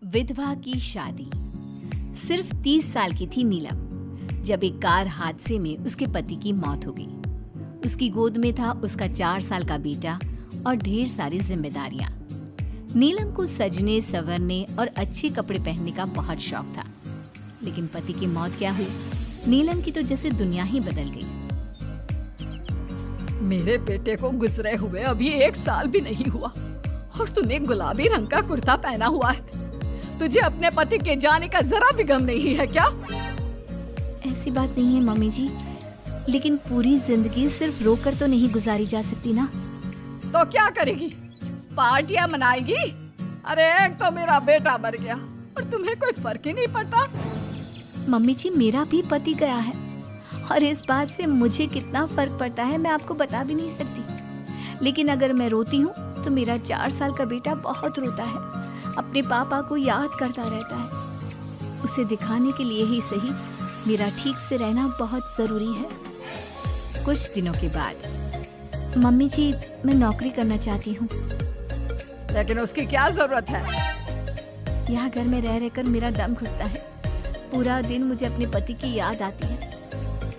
विधवा की शादी। सिर्फ 30 साल की थी नीलम जब एक कार हादसे में उसके पति की मौत हो गई। उसकी गोद में था उसका 4 साल का बेटा और ढेर सारी जिम्मेदारियां। नीलम को सजने संवरने और अच्छे कपड़े पहनने का बहुत शौक था, लेकिन पति की मौत क्या हुई, नीलम की तो जैसे दुनिया ही बदल गई। मेरे बेटे को गुजरे हुए अभी 1 साल भी नहीं हुआ और तूने गुलाबी रंग का कुर्ता पहना हुआ है। तुझे अपने पति के जाने का जरा भी गम नहीं है क्या? ऐसी बात नहीं है मम्मी जी, लेकिन पूरी जिंदगी सिर्फ रोकर तो नहीं गुजारी जा सकती ना। तो क्या करेगी? पार्टियां मनाएगी? अरे एक तो मेरा बेटा मर गया और तुम्हें कोई फर्क ही नहीं पड़ता। मम्मी जी, मेरा भी पति गया है और इस बात से मुझे कितना फर्क पड़ता है मैं आपको बता भी नहीं सकती। लेकिन अगर मैं रोती हूँ तो मेरा 4 साल का बेटा बहुत रोता है, अपने पापा को याद करता रहता है। उसे दिखाने के लिए ही सही मेरा ठीक से रहना बहुत जरूरी है। कुछ दिनों के बाद, मम्मी जी मैं नौकरी करना चाहती हूँ। लेकिन उसकी क्या जरूरत है? यहाँ घर में रह रहकर मेरा दम घुटता है। पूरा दिन मुझे अपने पति की याद आती है।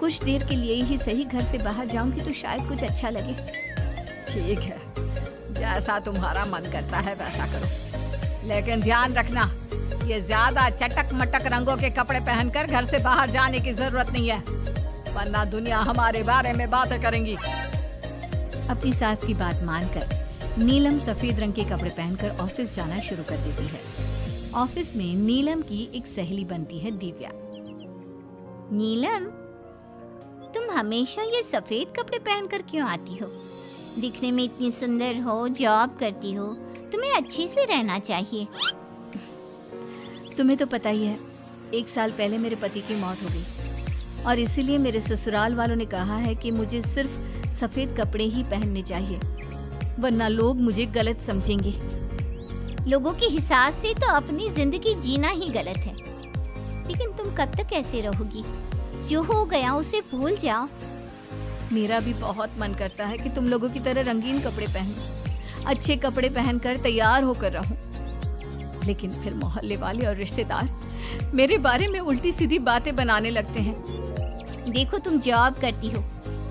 कुछ देर के लिए ही सही घर से बाहर जाऊंगी तो शायद कुछ अच्छा लगे। ठीक है, जैसा तुम्हारा मन करता है वैसा करो, लेकिन ध्यान रखना ये ज्यादा चटक मटक रंगों के कपड़े पहनकर घर से बाहर जाने की जरूरत नहीं है, वरना दुनिया हमारे बारे में बातें करेंगी। अपनी सास की बात मानकर नीलम सफेद रंग के कपड़े पहनकर ऑफिस जाना शुरू कर देती है। ऑफिस में नीलम की एक सहेली बनती है दिव्या। नीलम, तुम हमेशा ये सफेद कपड़े पहनकर क्यों आती हो? दिखने में इतनी सुंदर हो, जॉब करती हो, तुम्हें अच्छे से रहना चाहिए। तुम्हें तो पता ही है, 1 साल पहले मेरे पति की मौत हो गई और इसीलिए मेरे ससुराल वालों ने कहा है कि मुझे सिर्फ सफेद कपड़े ही पहनने चाहिए, वरना लोग मुझे गलत समझेंगे। लोगों के हिसाब से तो अपनी जिंदगी जीना ही गलत है, लेकिन तुम कब तक ऐसे रहोगी? जो हो गया उसे भूल जाओ। मेरा भी बहुत मन करता है कि तुम लोगों की तरह रंगीन कपड़े पहनूं, अच्छे कपड़े पहनकर तैयार होकर रहूं, लेकिन फिर मोहल्ले वाले और रिश्तेदार मेरे बारे में उल्टी सीधी बातें बनाने लगते हैं। देखो, तुम जॉब करती हो,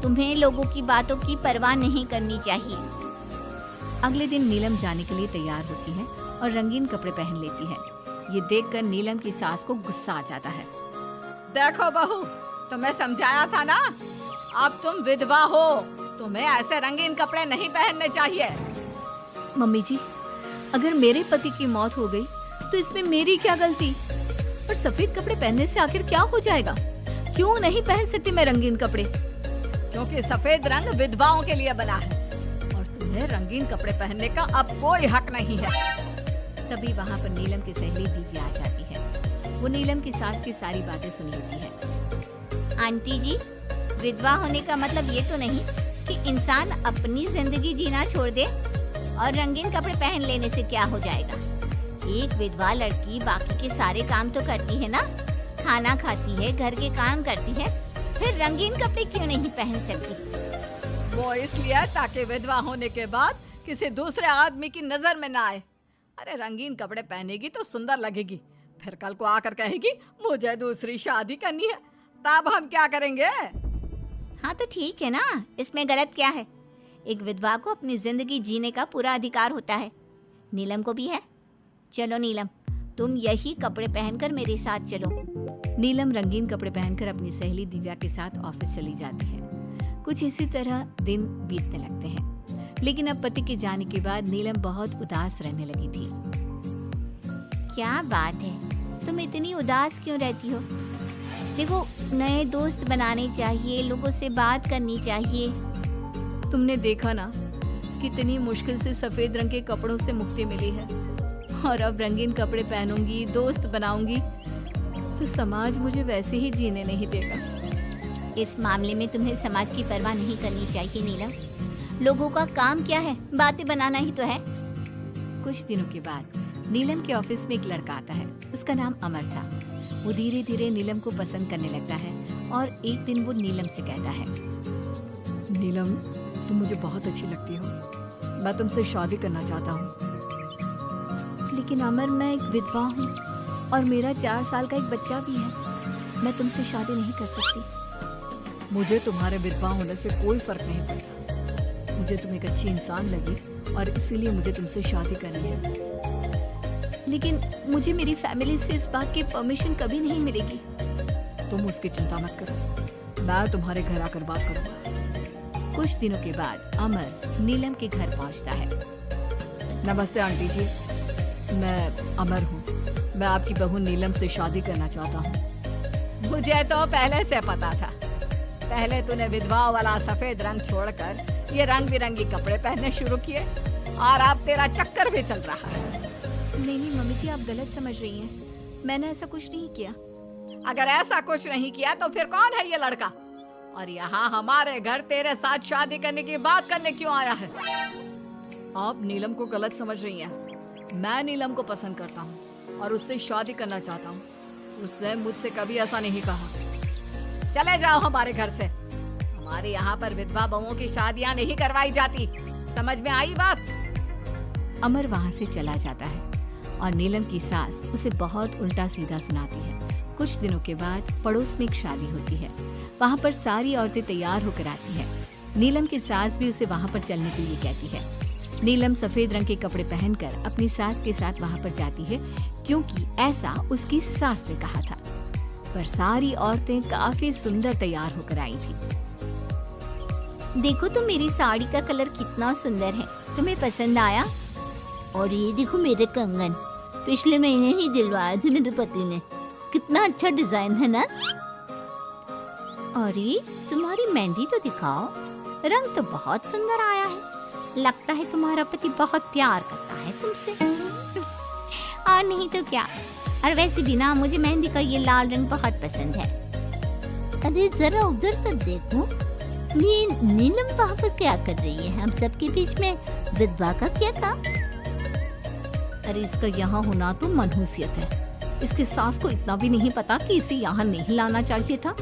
तुम्हें लोगों की बातों की परवाह नहीं करनी चाहिए। अगले दिन नीलम जाने के लिए तैयार होती है और रंगीन कपड़े पहन लेती है। ये देखकर नीलम की सास को गुस्सा आ जाता है। देखो बहू, तुम्हें समझाया था ना, अब तुम विधवा हो, तुम्हें ऐसे रंगीन कपड़े नहीं पहनने चाहिए। मम्मी जी, अगर मेरे पति की मौत हो गई तो इसमें मेरी क्या गलती? और सफेद कपड़े पहनने से आखिर क्या हो जाएगा? क्यों नहीं पहन सकती मैं रंगीन कपड़े? क्योंकि सफेद रंग विधवाओं के लिए बना है और तुम्हें रंगीन कपड़े पहनने का अब कोई हक नहीं है। तभी वहाँ पर नीलम की सहेली दिव्या आ जाती है। वो नीलम की सास की सारी बातें सुन लेती है। आंटी जी, विधवा होने का मतलब ये तो नहीं कि इंसान अपनी जिंदगी जीना छोड़ दे और रंगीन कपड़े पहन लेने से क्या हो जाएगा। एक विधवा लड़की बाकी के सारे काम तो करती है ना, खाना खाती है, घर के काम करती है, फिर रंगीन कपड़े क्यों नहीं पहन सकती? वो इसलिए ताकि विधवा होने के बाद किसी दूसरे आदमी की नजर में ना आए। अरे रंगीन कपड़े पहनेगी तो सुंदर लगेगी, फिर कल को आकर कहेगी मुझे दूसरी शादी करनी है, तब हम क्या करेंगे? हाँ तो ठीक है ना, इसमें गलत क्या है? एक विधवा को अपनी जिंदगी जीने का पूरा अधिकार होता है। नीलम को भी है। चलो नीलम, तुम यही कपड़े पहनकर मेरे साथ चलो। नीलम रंगीन कपड़े पहनकर अपनी सहेली दिव्या के साथ ऑफिस चली जाती है। कुछ इसी तरह दिन बीतने लगते हैं, लेकिन अब पति के जाने के बाद नीलम बहुत उदास रहने लगी थी। क्या बात है, तुम इतनी उदास क्यों रहती हो? देखो, नए दोस्त बनाने चाहिए, लोगों से बात करनी चाहिए। तुमने देखा ना, कितनी मुश्किल से सफेद रंग के कपड़ों से मुक्ति मिली है और अब रंगीन कपड़े पहनूंगी, दोस्त बनाऊंगी तो समाज मुझे वैसे ही जीने नहीं देगा। इस मामले में तुम्हें समाज की परवाह नहीं करनी चाहिए नीलम। लोगों का काम क्या है? बातें बनाना ही तो है। कुछ दिनों के बाद नीलम के ऑफिस में एक लड़का आता है। उसका नाम अमर था। वो धीरे धीरे नीलम को पसंद करने लगता है और एक दिन वो नीलम से कहता है, नीलम, तुम मुझे बहुत अच्छी लगती हो, मैं तुमसे शादी करना चाहता हूँ। लेकिन अमर, मैं एक विधवा हूँ और मेरा 4 साल का एक बच्चा भी है। मैं तुमसे शादी नहीं कर सकती। मुझे तुम्हारे विधवा होने से कोई फर्क नहीं पड़ता। मुझे तुम एक अच्छी इंसान लगी और इसीलिए मुझे तुमसे शादी करनी है। लेकिन मुझे मेरी फैमिली से इस बात की परमिशन कभी नहीं मिलेगी। तुम उसकी चिंता मत करो, मैं तुम्हारे घर आकर बात करूँगा। कुछ दिनों के बाद अमर नीलम के घर पहुंचता है। नमस्ते आंटी जी, मैं अमर हूँ। मैं आपकी बहू नीलम से शादी करना चाहता हूँ। मुझे तो पहले से पता था। पहले तूने विधवा वाला सफेद रंग छोड़कर ये रंग बिरंगी कपड़े पहनने शुरू किए और अब तेरा चक्कर भी चल रहा है। नहीं मम्मी जी, आप गलत समझ रही हैं। मैंने ऐसा कुछ नहीं किया। अगर ऐसा कुछ नहीं किया तो फिर कौन है ये लड़का? और यहाँ हमारे घर तेरे साथ शादी करने की बात करने क्यों आया है? आप नीलम को गलत समझ रही हैं। मैं नीलम को पसंद करता हूँ और उससे शादी करना चाहता हूँ। उसने मुझसे कभी ऐसा नहीं कहा। चले जाओ हमारे घर से। हमारे यहाँ पर विधवा बहुओं की शादियाँ नहीं करवाई जाती। समझ में आई बात? अमर वहाँ से चला जाता है और नीलम की सास उसे बहुत उल्टा सीधा सुनाती है। कुछ दिनों के बाद पड़ोस में एक शादी होती है। वहाँ पर सारी औरतें तैयार होकर आती हैं। नीलम की सास भी उसे वहाँ पर चलने के लिए कहती है। नीलम सफेद रंग के कपड़े पहनकर अपनी सास के साथ वहाँ पर जाती है, क्योंकि ऐसा उसकी सास ने कहा था। पर सारी औरतें काफी सुंदर तैयार होकर आई थी। देखो तो मेरी साड़ी का कलर कितना सुंदर है, तुम्हें पसंद आया? और ये देखो मेरे कंगन, पिछले महीने ही दिलवाए थे मेरे पति ने। कितना अच्छा डिजाइन है ना? अरे तुम्हारी मेहंदी तो दिखाओ, रंग तो बहुत सुंदर आया है। लगता है तुम्हारा पति बहुत प्यार करता है तुमसे। और नहीं तो क्या। और वैसे भी ना, मुझे मेहंदी का ये लाल रंग बहुत पसंद है। अरे जरा उधर तो देखो, ये नीलम वहाँ पर क्या कर रही है? हम सबके बीच में विधवा का क्या काम? अरे इसका यहाँ होना तो मनहूसियत है। इसकी सास को इतना भी नहीं पता कि इसे यहाँ नहीं लाना चाहिए था।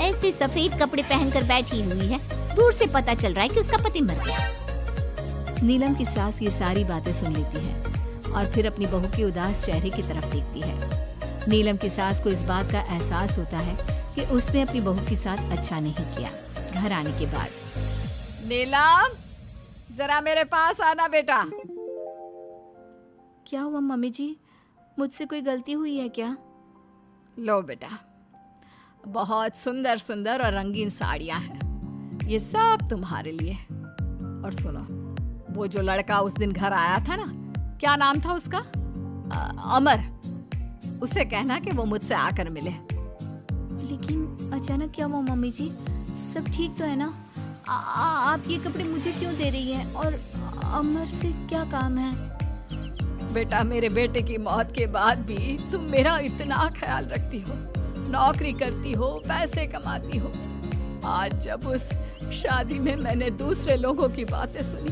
ऐसे सफेद कपड़े पहनकर बैठी हुई है, दूर से पता चल रहा है कि उसका पति मर गया। नीलम की सास ये सारी बातें सुन लेती है और फिर अपनी बहू के उदास चेहरे की तरफ देखती है। नीलम की सास को इस बात का एहसास होता है कि उसने अपनी बहू के साथ अच्छा नहीं किया। घर आने के बाद, नीलम, जरा मेरे पास आना बेटा। क्या हुआ मम्मी जी? मुझसे कोई गलती हुई है क्या? लो बेटा, बहुत सुंदर सुंदर और रंगीन साड़ियाँ हैं। ये सब तुम्हारे लिए। और सुनो, वो जो लड़का उस दिन घर आया था ना, क्या नाम था उसका? अमर। उसे कहना कि वो मुझसे आकर मिले। लेकिन अचानक क्या हुआ मम्मी जी? सब ठीक तो है ना? आप ये कपड़े मुझे क्यों दे रही हैं? और अमर से क्या काम है? बेटा, मेरे बेटे की मौत के बाद भी तुम मेरा इतना ख्याल रखती हो, नौकरी करती हो, पैसे कमाती हो। आज जब उस शादी में मैंने दूसरे लोगों की बातें सुनी,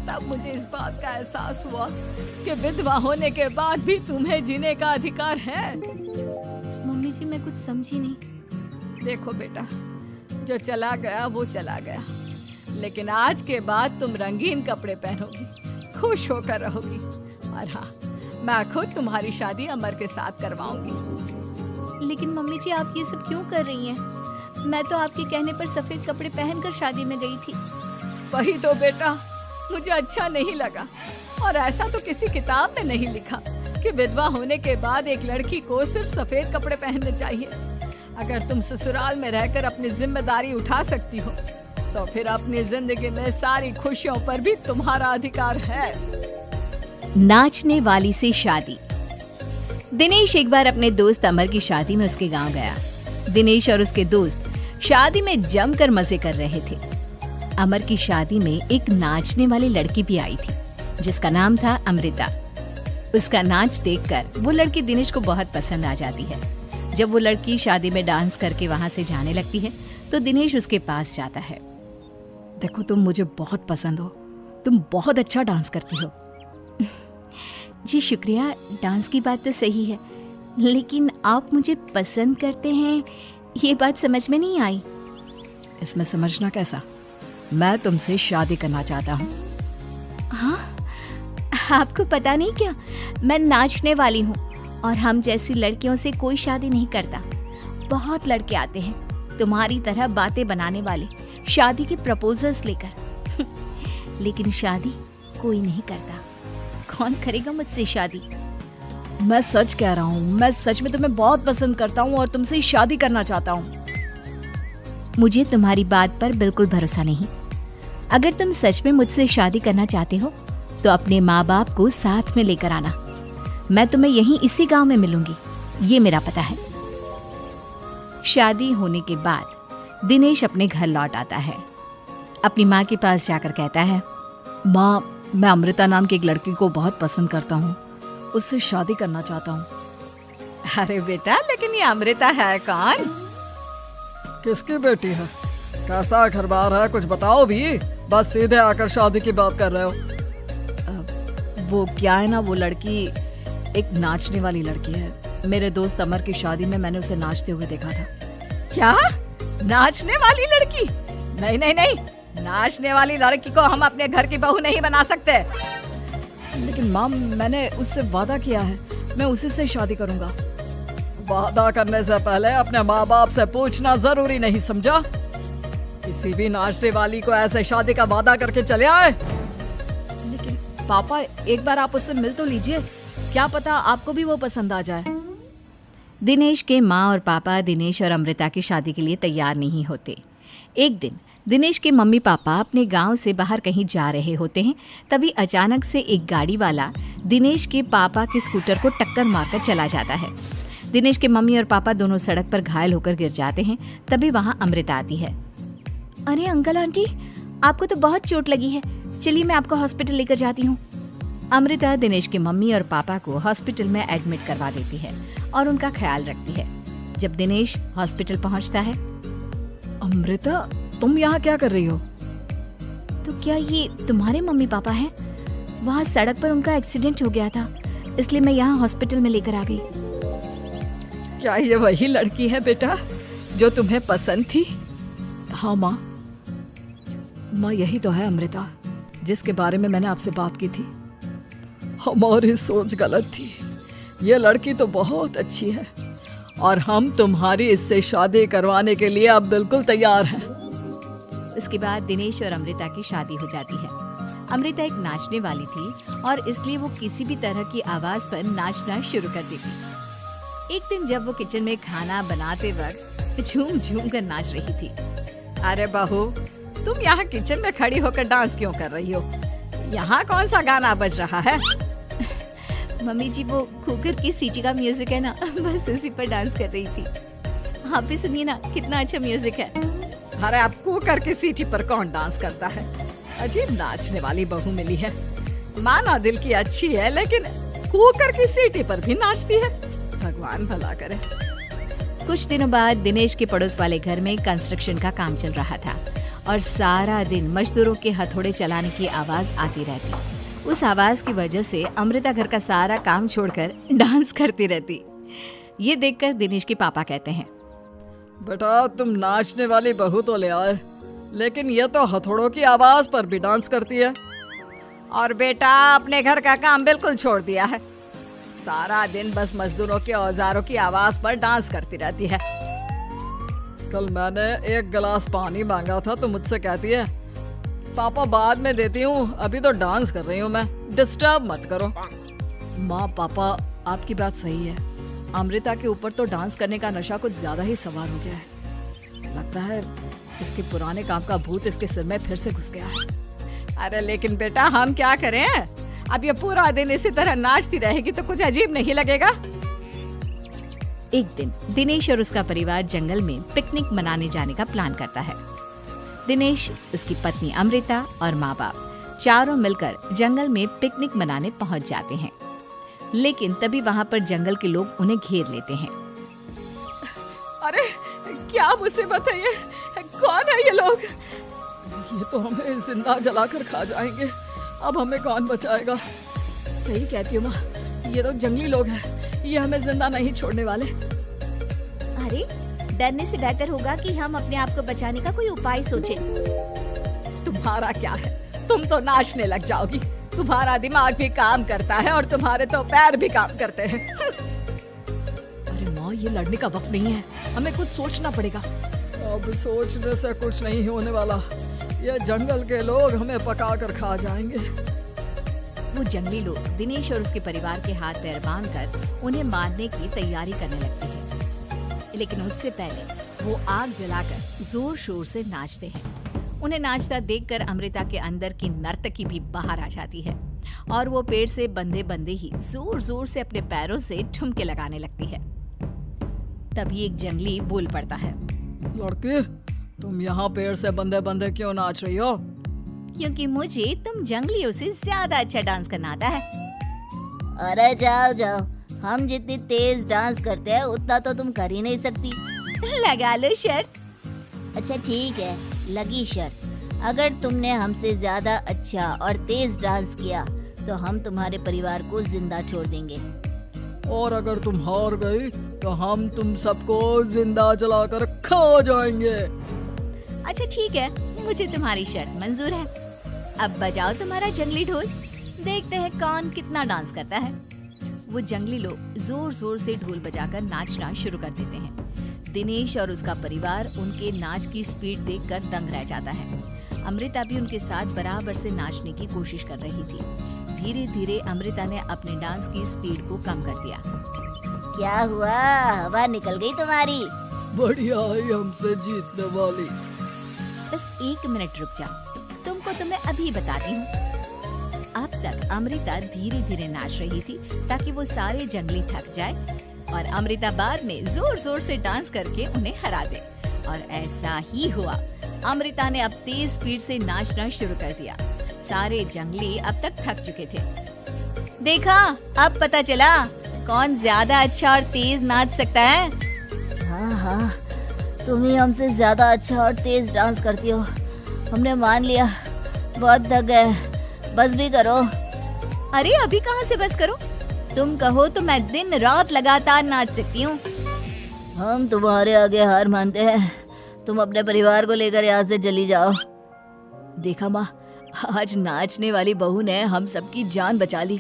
तब मुझे इस बात का एहसास हुआ कि विधवा होने के बाद भी तुम्हें जीने का अधिकार है। मम्मी जी, मैं कुछ समझी नहीं। देखो बेटा, जो चला गया वो चला गया, लेकिन आज के बाद तुम रंगीन कपड़े पहनोगी, खुश होकर रहोगी। और हाँ, मैं खुद तुम्हारी शादी अमर के साथ करवाऊंगी। लेकिन मम्मी जी, आप ये सब क्यों कर रही हैं? मैं तो आपके कहने पर सफेद कपड़े पहनकर शादी में गई थी। वही तो बेटा, मुझे अच्छा नहीं लगा। और ऐसा तो किसी किताब में नहीं लिखा कि विधवा होने के बाद एक लड़की को सिर्फ सफेद कपड़े पहनने चाहिए। अगर तुम ससुराल में रहकर अपनी जिम्मेदारी उठा सकती हो, तो फिर अपनी जिंदगी में सारी खुशियों पर भी तुम्हारा अधिकार है। नाचने वाली से शादी। दिनेश एक बार अपने दोस्त अमर की शादी में उसके गांव गया। दिनेश और उसके दोस्त शादी में जमकर मजे कर रहे थे। अमर की शादी में एक नाचने वाली लड़की भी आई थी, जिसका नाम था अमृता। उसका नाच देखकर वो लड़की दिनेश को बहुत पसंद आ जाती है। जब वो लड़की शादी में डांस करके वहां से जाने लगती है, तो दिनेश उसके पास जाता है। देखो, तुम मुझे बहुत पसंद हो, तुम बहुत अच्छा डांस करती हो। जी शुक्रिया, डांस की बात तो सही है, लेकिन आप मुझे पसंद करते हैं, ये बात समझ में नहीं आई। इसमें समझना कैसा? मैं तुमसे शादी करना चाहता हूँ। हाँ, आपको पता नहीं क्या, मैं नाचने वाली हूँ और हम जैसी लड़कियों से कोई शादी नहीं करता। बहुत लड़के आते हैं तुम्हारी तरह बातें बनाने वाले, शादी के प्रपोजल्स लेकर लेकिन शादी कोई नहीं करता। कौन करेगा मुझसे शादी? मैं सच कह रहा हूँ, मैं सच में तुम्हें बहुत पसंद करता हूँ और तुमसे शादी करना चाहता हूँ। मुझे तुम्हारी बात पर बिल्कुल भरोसा नहीं। अगर तुम सच में मुझसे शादी करना चाहते हो तो अपने माँ बाप को साथ में लेकर आना। मैं तुम्हें यहीं इसी गांव में मिलूंगी, ये मेरा पता है। शादी होने के बाद दिनेश अपने घर लौट आता है। अपनी माँ के पास जाकर कहता है, माँ, मैं अमृता नाम की एक लड़की को बहुत पसंद करता हूँ, उससे शादी करना चाहता हूँ। अरे बेटा, लेकिन ये अमृता है कौन? किसकी बेटी है? कैसा घर बार है, कुछ बताओ भी। बस सीधे आकर शादी की बात कर रहे हो। वो क्या है ना, वो लड़की एक नाचने वाली लड़की है। मेरे दोस्त अमर की शादी में मैंने उसे नाचते हुए देखा था। क्या? नाचने वाली लड़की? नहीं नहीं नहीं, नाचने वाली लड़की को हम अपने घर की बहू नहीं बना सकते। लेकिन माँ, मैंने उससे वादा किया है, मैं उसी से शादी करूंगा। वादा करने से पहले अपने माँ बाप से पूछना जरूरी नहीं समझा? किसी भी नाचने वाली को ऐसे शादी का वादा करके चले आए। लेकिन पापा, एक बार आप उससे मिल तो लीजिए, क्या पता आपको भी वो पसंद आ जाए। दिनेश के माँ और पापा दिनेश और अमृता की शादी के लिए तैयार नहीं होते। एक दिन दिनेश के मम्मी पापा अपने गांव से बाहर कहीं जा रहे होते हैं। तभी अचानक से एक गाड़ी वाला दिनेश के पापा के स्कूटर को टक्कर मारकर चला जाता है। दिनेश के मम्मी और पापा दोनों सड़क पर घायल होकर गिर जाते हैं। तभी वहां अमृता आती है। अरे अंकल आंटी, आपको तो बहुत चोट लगी है, चलिए मैं आपको हॉस्पिटल लेकर जाती हूँ। अमृता दिनेश के मम्मी और पापा को हॉस्पिटल में एडमिट करवा देती है और उनका ख्याल रखती है। जब दिनेश हॉस्पिटल पहुंचता है, अमृता, तुम यहाँ क्या कर रही हो? तो क्या ये तुम्हारे मम्मी पापा हैं? वहाँ सड़क पर उनका एक्सीडेंट हो गया था, इसलिए मैं यहाँ हॉस्पिटल में लेकर आ गई। क्या ये वही लड़की है बेटा जो तुम्हें पसंद थी? हाँ माँ, यही तो है अमृता, जिसके बारे में मैंने आपसे बात की थी। हमारी सोच गलत थी। ये लड़की तो बहुत अच्छी है और हम तुम्हारी इससे शादी करवाने के लिए अब बिल्कुल तैयार हैं। इसके बाद दिनेश और अमृता की शादी हो जाती है। अमृता एक नाचने वाली थी और इसलिए वो किसी भी तरह की आवाज पर नाचना शुरू कर देती। एक दिन जब वो किचन में खाना बनाते वक्त झूम झूम कर नाच रही थी। अरे बहू, तुम यहाँ किचन में खड़ी होकर डांस क्यों कर रही हो? यहाँ कौन सा गाना बज रहा है? मम्मी जी, वो कुकर की सीटी का म्यूजिक है ना, बस उसी पर डांस कर रही थी। आप भी सुनिए ना, कितना अच्छा म्यूजिक है। अरे अब कुकर की सीटी पर कौन डांस करता है? अजीब नाचने वाली बहू मिली है। माना दिल की अच्छी है, लेकिन कुकर की सीटी पर भी नाचती है। भगवान भला करे। कुछ दिनों बाद दिनेश के पड़ोस वाले घर में कंस्ट्रक्शन का काम चल रहा था और सारा दिन मजदूरों के हथौड़े चलाने की आवाज आती रहती। उस आवाज की वजह से अमृता घर का सारा काम छोड़कर डांस करती रहती। ये देखकर दिनेश के पापा कहते हैं, बेटा, तुम नाचने वाली बहू तो ले आए, लेकिन ये तो हथौड़ों की आवाज पर भी डांस करती है। और बेटा अपने घर का काम बिल्कुल छोड़ दिया है। सारा दिन बस मजदूरों के औजारों की आवाज पर डांस करती रहती है। कल मैंने एक गिलास पानी मांगा था तो मुझसे कहती है, पापा बाद में देती हूँ, अभी तो डांस कर रही हूँ मैं, डिस्टर्ब मत करो। माँ पापा, आपकी बात सही है। अमृता के ऊपर तो डांस करने का नशा कुछ ज्यादा ही सवार हो गया है। लगता है इसके पुराने काम का भूत इसके सिर में फिर से घुस गया है। अरे लेकिन बेटा, हम क्या करें? अब ये पूरा दिन इसी तरह नाचती रहेगी तो कुछ अजीब नहीं लगेगा? एक दिन दिनेश और उसका परिवार जंगल में पिकनिक मनाने जाने का प्लान करता है। दिनेश, उसकी पत्नी अमृता और माँ बाप चारों मिलकर जंगल में पिकनिक मनाने पहुंच जाते हैं। लेकिन तभी वहां पर जंगल के लोग उन्हें घेर लेते हैं। अरे क्या मुसीबत है ये? कौन है ये लोग? ये तो हमें जिंदा जलाकर खा जाएंगे, अब हमें कौन बचाएगा? सही कहती हूँ माँ, ये तो जंगली लोग हैं, ये हमें जिंदा नहीं छोड़ने वाले। अरे डरने से बेहतर होगा कि हम अपने आप को बचाने का कोई उपाय सोचें। तुम्हारा क्या है, तुम तो नाचने लग जाओगी। तुम्हारा दिमाग भी काम करता है और तुम्हारे तो पैर भी काम करते हैं। अरे माँ, ये लड़ने का वक्त नहीं है, हमें कुछ सोचना पड़ेगा। अब सोचने से कुछ नहीं होने वाला, ये जंगल के लोग हमें पका कर खा जाएंगे। वो जंगली लोग दिनेश और उसके परिवार के हाथ पैर बांधकर उन्हें मारने की तैयारी करने लगते हैं, लेकिन उससे पहले वो आग जलाकर जोर शोर से नाचते हैं। उन्हें नाचता देखकर अमृता के अंदर की नर्तकी भी बाहर आ जाती है और वो पेड़ से बंधे बंधे ही जोर जोर से अपने पैरों से ठुमके लगाने लगती है। तभी एक जंगली बोल पड़ता है, लड़की, तुम यहाँ पेड़ से बंधे बंधे क्यों नाच रही हो? क्योंकि मुझे तुम जंगलियों से ज्यादा अच्छा डांस करना आता है। अरे जाओ जाओ, हम जितनी तेज डांस करते हैं उतना तो तुम कर ही नहीं सकती। लगा लो शर्त। अच्छा ठीक है, लगी शर्त। अगर तुमने हमसे ज्यादा अच्छा और तेज डांस किया तो हम तुम्हारे परिवार को जिंदा छोड़ देंगे। और अगर तुम हार गई तो हम तुम सबको जिंदा जलाकर खा जाएंगे। अच्छा ठीक है, मुझे तुम्हारी शर्त मंजूर है। अब बजाओ तुम्हारा जंगली ढोल, देखते हैं कौन कितना डांस करता है। वो जंगली लोग जोर जोर से ढोल बजाकर नाचना शुरू कर देते हैं। दिनेश और उसका परिवार उनके नाच की स्पीड देखकर दंग रह जाता है। अमृता भी उनके साथ बराबर से नाचने की कोशिश कर रही थी। धीरे धीरे अमृता ने अपने डांस की स्पीड को कम कर दिया। क्या हुआ, हवा निकल गई तुम्हारी? बढ़िया है हमसे जीतने वाली। बस 1 मिनट रुक जाओ, तुमको तो मैं अभी बताती हूँ। अब तक अमृता धीरे धीरे नाच रही थी ताकि वो सारे जंगली थक जाए और अमृता बाद में जोर जोर से डांस करके उन्हें हरा दे। और ऐसा ही हुआ। अमृता ने अब तेज स्पीड से नाचना शुरू कर दिया। सारे जंगली अब तक थक चुके थे। देखा, अब पता चला कौन ज्यादा अच्छा और तेज नाच सकता है। हाँ हाँ, तुम ही हमसे ज्यादा अच्छा और तेज डांस करती हो। हमने मान लिया, बहुत थक गए, बस भी करो। अरे अभी कहाँ से बस करो, तुम कहो तो मैं दिन रात लगातार नाच सकती हूँ। हम तुम्हारे आगे हार मानते हैं, तुम अपने परिवार को लेकर यहाँ से चली जाओ। देखा माँ, आज नाचने वाली बहू ने हम सबकी जान बचा ली।